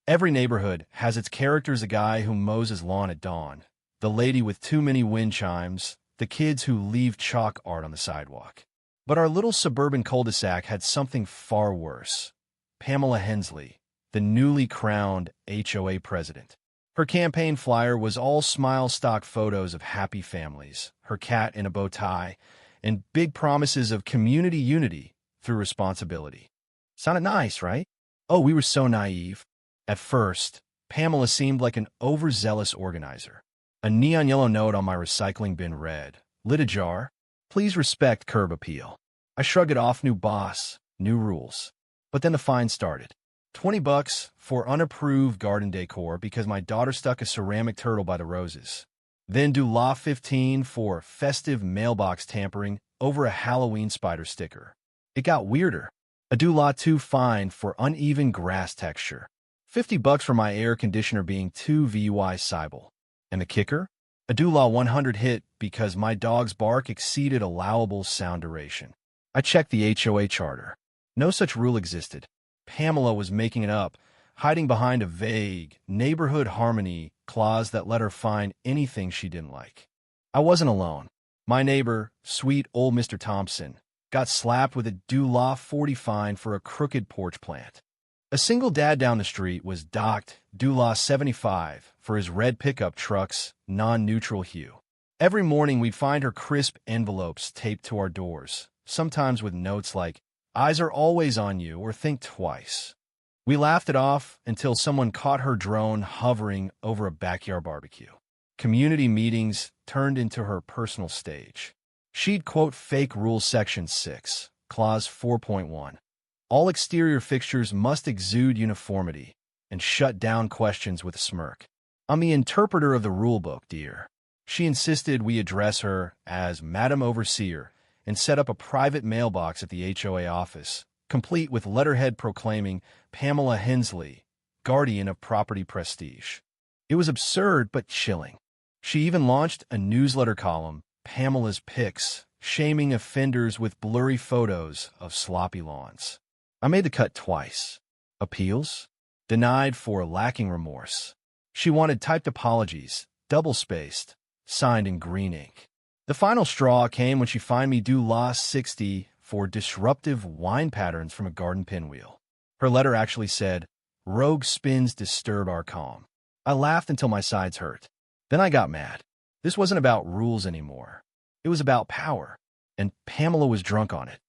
Every neighborhood has its characters: a guy who mows his lawn at dawn, the lady with too many wind chimes, the kids who leave chalk art on the sidewalk. But our little suburban cul-de-sac had something far worse. Pamela Hensley, the newly crowned HOA president. Her campaign flyer was all smile stock photos of happy families, her cat in a bow tie, and big promises of community unity through responsibility. Sounded nice, right? Oh, we were so naive. At first, Pamela seemed like an overzealous organizer. A neon yellow note on my recycling bin read, "Lit a jar? Please respect curb appeal." I shrugged it off. New boss, new rules. But then the fine started. $20 for unapproved garden decor because my daughter stuck a ceramic turtle by the roses. Then do law 15 for festive mailbox tampering over a Halloween spider sticker. It got weirder. A do law 2 fine for uneven grass texture. $50 for my air conditioner being too VY Cybele. And the kicker? A do law 100 hit because my dog's bark exceeded allowable sound duration. I checked the HOA charter. No such rule existed. Pamela was making it up, hiding behind a vague neighborhood harmony clause that let her find anything she didn't like. I wasn't alone. My neighbor, sweet old Mr. Thompson, got slapped with a do law 40 fine for a crooked porch plant. A single dad down the street was docked do law 75 for his red pickup truck's non-neutral hue. Every morning we'd find her crisp envelopes taped to our doors, sometimes with notes like, "Eyes are always on you," or "Think twice." We laughed it off until someone caught her drone hovering over a backyard barbecue. Community meetings turned into her personal stage. She'd quote fake rules section 6, clause 4.1. All exterior fixtures must exude uniformity, and shut down questions with a smirk. "I'm the interpreter of the rulebook, dear." She insisted we address her as Madam Overseer and set up a private mailbox at the HOA office, complete with letterhead proclaiming Pamela Hensley, guardian of property prestige. It was absurd but chilling. She even launched a newsletter column, Pamela's Picks, shaming offenders with blurry photos of sloppy lawns. I made the cut twice. Appeals? Denied for lacking remorse. She wanted typed apologies, double-spaced, signed in green ink. The final straw came when she fined me do law 60 for disruptive wine patterns from a garden pinwheel. Her letter actually said, "Rogue spins disturb our calm." I laughed until my sides hurt. Then I got mad. This wasn't about rules anymore. It was about power, and Pamela was drunk on it.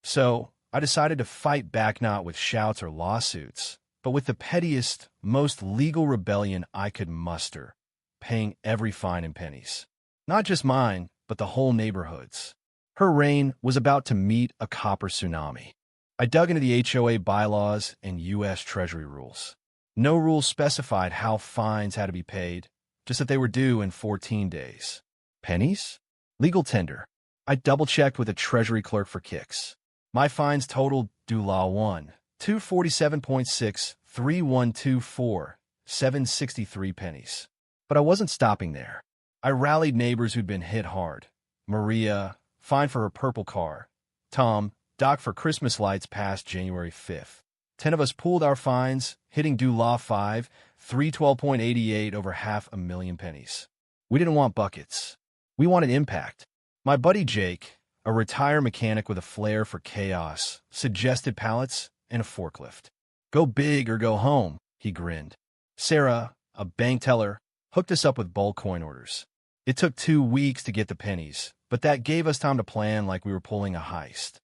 So I decided to fight back, not with shouts or lawsuits, but with the pettiest, most legal rebellion I could muster, paying every fine in pennies. Not just mine, but the whole neighborhood's. Her reign was about to meet a copper tsunami. I dug into the HOA bylaws and U.S. Treasury rules. No rule specified how fines had to be paid, just that they were due in 14 days. Pennies? Legal tender. I double-checked with a Treasury clerk for kicks. My fines totaled do law 1, 247.6, 3124, 763 pennies. But I wasn't stopping there. I rallied neighbors who'd been hit hard. Maria, fined for her purple car. Tom, docked for Christmas lights past January 5th. 10 of us pooled our fines, hitting do law 5, 312.88 over 500,000 pennies. We didn't want buckets. We wanted impact. My buddy Jake, a retired mechanic with a flair for chaos, suggested pallets and a forklift. "Go big or go home," he grinned. Sarah, a bank teller, hooked us up with bulk coin orders. It took 2 weeks to get the pennies, but that gave us time to plan like we were pulling a heist.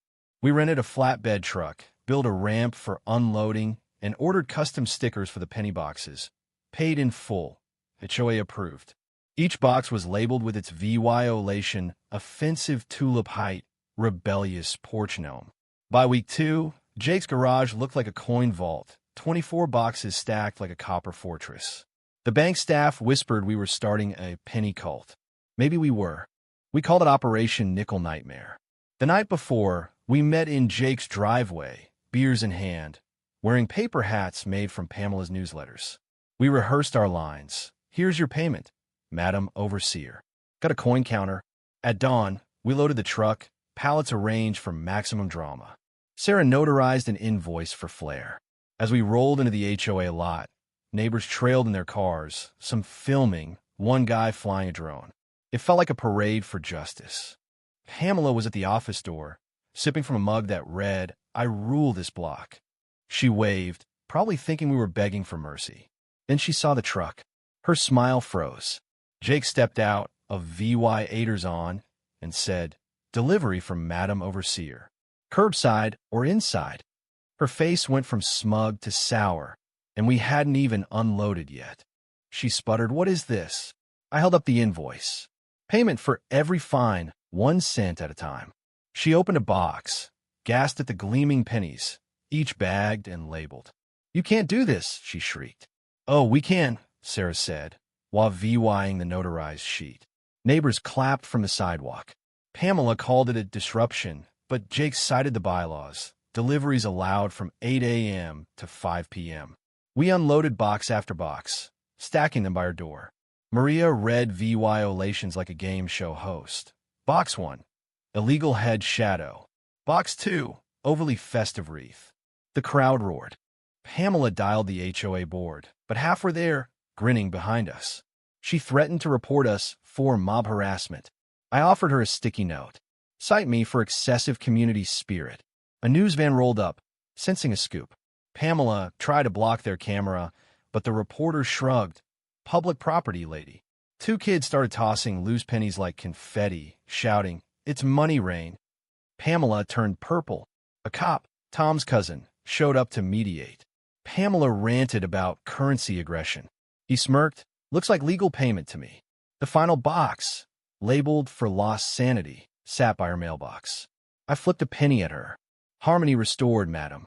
We rented a flatbed truck, built a ramp for unloading, and ordered custom stickers for the penny boxes. Paid in full. HOA approved. Each box was labeled with its violation, offensive tulip height, rebellious porch gnome. By week 2, Jake's garage looked like a coin vault, 24 boxes stacked like a copper fortress. The bank staff whispered we were starting a penny cult. Maybe we were. We called it Operation Nickel Nightmare. The night before, we met in Jake's driveway, beers in hand, wearing paper hats made from Pamela's newsletters. We rehearsed our lines. "Here's your payment, Madam Overseer." Got a coin counter. At dawn, we loaded the truck, pallets arranged for maximum drama. Sarah notarized an invoice for flair. As we rolled into the HOA lot, Neighbors trailed in their cars, some filming, one guy flying a drone. It felt like a parade for justice. Pamela was at the office door, sipping from a mug that read, "I rule this block." She waved, probably thinking we were begging for mercy. Then she saw the truck. Her smile froze. Jake stepped out, a VY Aiders on, and said, "Delivery from Madam Overseer. Curbside or inside?" Her face went from smug to sour, and we hadn't even unloaded yet. She sputtered, "What is this?" I held up the invoice. Payment for every fine, 1 cent at a time. She opened a box, gasped at the gleaming pennies, each bagged and labeled. "You can't do this," she shrieked. "Oh, we can," Sarah said, while VYing the notarized sheet. Neighbors clapped from the sidewalk. Pamela called it a disruption, but Jake cited the bylaws. Deliveries allowed from 8 a.m. to 5 p.m. We unloaded box after box, stacking them by our door. Maria read VY-olations like a game show host. Box 1, illegal head shadow. Box 2, overly festive wreath. The crowd roared. Pamela dialed the HOA board, but half were there, grinning behind us. She threatened to report us for mob harassment. I offered her a sticky note. Cite me for excessive community spirit. A news van rolled up, sensing a scoop. Pamela tried to block their camera, but the reporter shrugged. "Public property, lady." 2 kids started tossing loose pennies like confetti, shouting, "It's money rain." Pamela turned purple. A cop, Tom's cousin, showed up to mediate. Pamela ranted about currency aggression. He smirked. "Looks like legal payment to me." The final box, labeled for lost sanity, sat by her mailbox. I flipped a penny at her. "Harmony restored, madam."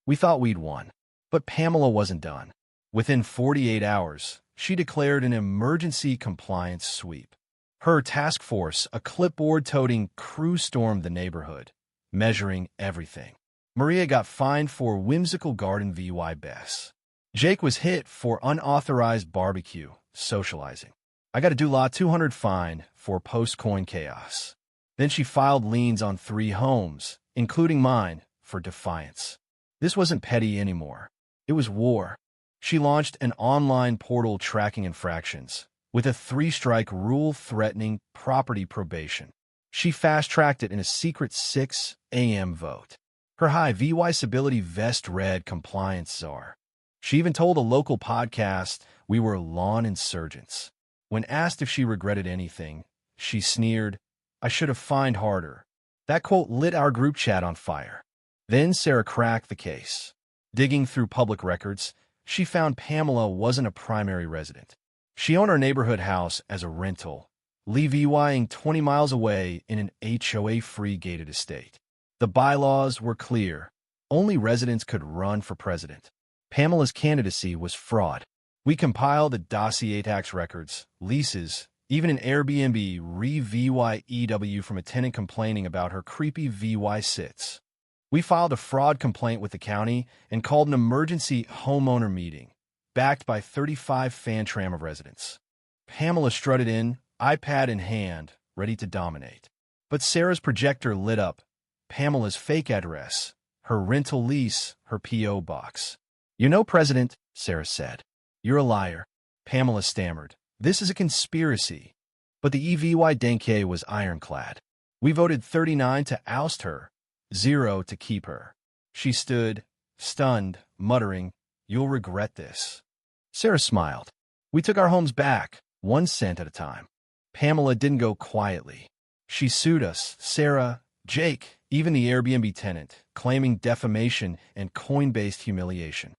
We thought we'd won. But Pamela wasn't done. Within 48 hours, she declared an emergency compliance sweep. Her task force, a clipboard-toting crew, stormed the neighborhood, measuring everything. Maria got fined for whimsical garden VY Bess. Jake was hit for unauthorized barbecue, socializing. I got a DULA 200 fine for post-coin chaos. Then she filed liens on 3 homes, including mine, for defiance. This wasn't petty anymore. It was war. She launched an online portal tracking infractions, with a 3-strike rule threatening property probation. She fast-tracked it in a secret 6 a.m. vote. Her high VY civility vest read compliance czar. She even told a local podcast we were lawn insurgents. When asked if she regretted anything, she sneered, "I should have fined harder." That quote lit our group chat on fire. Then Sarah cracked the case. Digging through public records, she found Pamela wasn't a primary resident. She owned her neighborhood house as a rental, VYing 20 miles away in an HOA-free gated estate. The bylaws were clear. Only residents could run for president. Pamela's candidacy was fraud. We compiled the dossier tax records, leases, even an Airbnb re-VYEW from a tenant complaining about her creepy VY sits. We filed a fraud complaint with the county and called an emergency homeowner meeting, backed by 35 fan-tram of residents. Pamela strutted in, iPad in hand, ready to dominate. But Sarah's projector lit up. Pamela's fake address, her rental lease, her P.O. box. "You know, President," Sarah said. "You're a liar." Pamela stammered. "This is a conspiracy." But the EVY Denke was ironclad. We voted 39 to oust her, 0 to keep her. She stood, stunned, muttering, "You'll regret this." Sarah smiled. We took our homes back, 1 cent at a time. Pamela didn't go quietly. She sued us, Sarah, Jake, even the Airbnb tenant, claiming defamation and coin-based humiliation.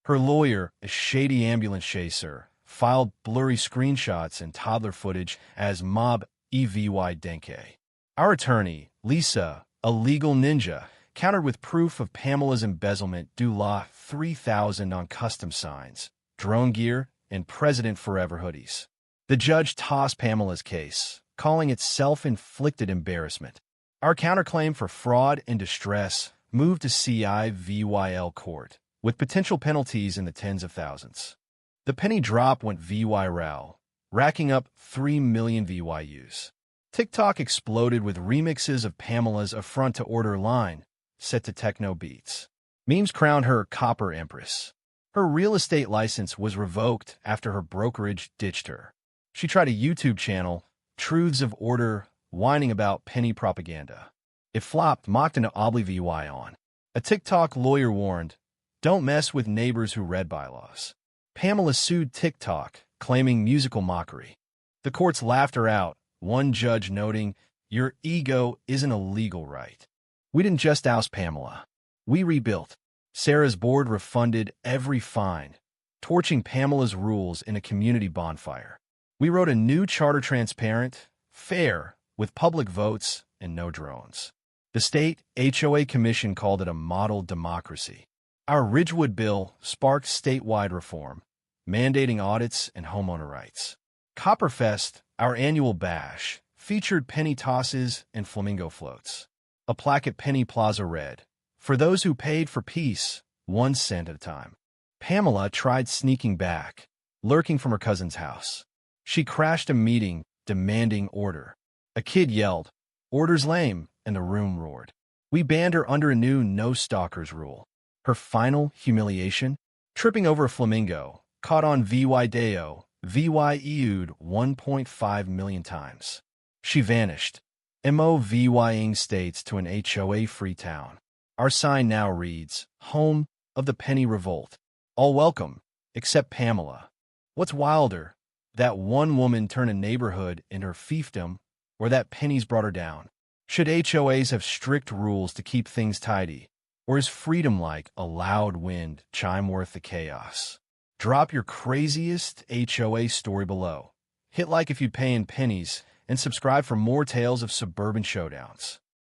Her lawyer, a shady ambulance chaser, filed blurry screenshots and toddler footage as mob EVY Denke. Our attorney, Lisa, a legal ninja, countered with proof of Pamela's embezzlement, DULA 3,000 on custom signs, drone gear, and President Forever hoodies. The judge tossed Pamela's case, calling it self-inflicted embarrassment. Our counterclaim for fraud and distress moved to CIVYL court, with potential penalties in the tens of thousands. The penny drop went VYRAL, racking up 3 million VYUs. TikTok exploded with remixes of Pamela's affront-to-order line, set to techno beats. Memes crowned her Copper Empress. Her real estate license was revoked after her brokerage ditched her. She tried a YouTube channel, Truths of Order, whining about penny propaganda. It flopped, mocked into oblivion on. A TikTok lawyer warned, "Don't mess with neighbors who read bylaws." Pamela sued TikTok, claiming musical mockery. The courts laughed her out, one judge noting, "Your ego isn't a legal right." We didn't just oust Pamela. We rebuilt. Sarah's board refunded every fine, torching Pamela's rules in a community bonfire. We wrote a new charter, transparent, fair, with public votes and no drones. The state HOA commission called it a model democracy. Our Ridgewood bill sparked statewide reform, mandating audits and homeowner rights. Copperfest, our annual bash, featured penny tosses and flamingo floats. A plaque at Penny Plaza read, "For those who paid for peace, 1 cent at a time." Pamela tried sneaking back, lurking from her cousin's house. She crashed a meeting, demanding order. A kid yelled, "Order's lame," and the room roared. We banned her under a new no stalkers rule. Her final humiliation? Tripping over a flamingo, caught on video, VYE'd 1.5 million times. She vanished, MOVYing states to an HOA-free town. Our sign now reads, "Home of the Penny Revolt. All welcome, except Pamela." What's wilder, that one woman turned a neighborhood into her fiefdom, or that pennies brought her down? Should HOAs have strict rules to keep things tidy, or is freedom like a loud wind chime worth the chaos? Drop your craziest HOA story below. Hit like if you pay in pennies, and subscribe for more tales of suburban showdowns.